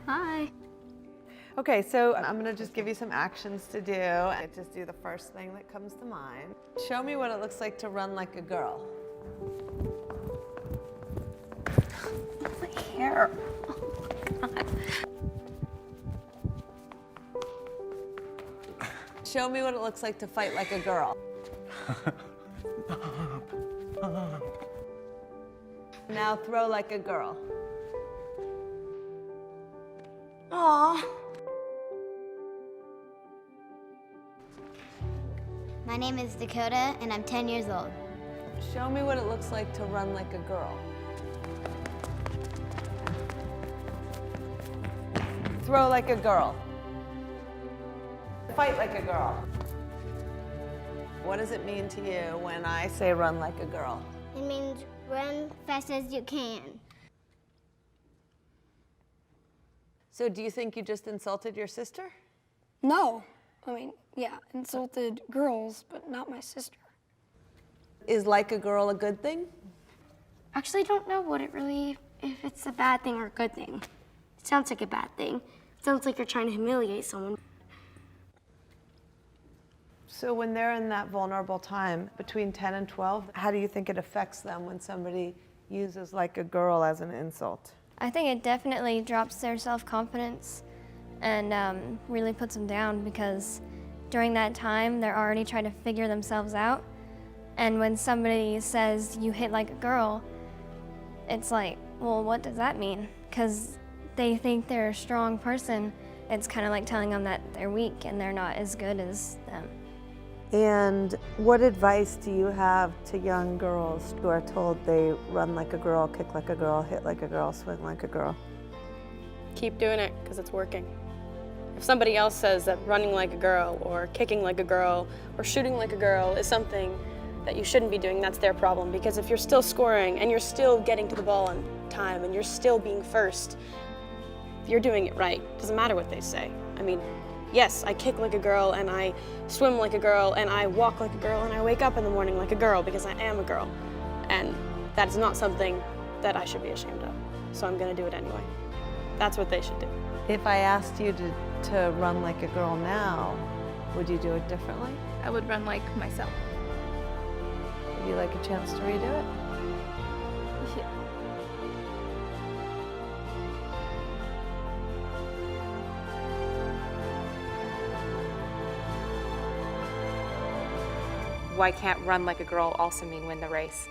Hi. Okay, so I'm gonna just give you some actions to do. I just do the first thing that comes to mind. Show me what it looks like to run like a girl. My hair. Oh, God. Show me what it looks like to fight like a girl. Now throw like a girl. Aw. My name is Dakota, and I'm 10 years old. Show me what it looks like to run like a girl. Throw like a girl. Fight like a girl. What does it mean to you when I say run like a girl? It means run fast as you can. So do you think you just insulted your sister? No. I mean, yeah, insulted girls, but not my sister. Is like a girl a good thing? Actually, don't know if it's a bad thing or a good thing. It sounds like a bad thing. It sounds like you're trying to humiliate someone. So when they're in that vulnerable time between 10 and 12, how do you think it affects them when somebody uses like a girl as an insult? I think it definitely drops their self-confidence and really puts them down, because during that time they're already trying to figure themselves out, and when somebody says you hit like a girl, it's like, well, what does that mean? Because they think they're a strong person. It's kind of like telling them that they're weak and they're not as good as them. And what advice do you have to young girls who are told they run like a girl, kick like a girl, hit like a girl, swing like a girl? Keep doing it, because it's working. If somebody else says that running like a girl or kicking like a girl or shooting like a girl is something that you shouldn't be doing, that's their problem. Because if you're still scoring and you're still getting to the ball on time and you're still being first, you're doing it right. Doesn't matter what they say. I mean, yes, I kick like a girl and I swim like a girl and I walk like a girl and I wake up in the morning like a girl because I am a girl. And that is not something that I should be ashamed of. So I'm gonna do it anyway. That's what they should do. If I asked you to run like a girl now, would you do it differently? I would run like myself. Would you like a chance to redo it? Yeah. Why can't run like a girl also mean win the race?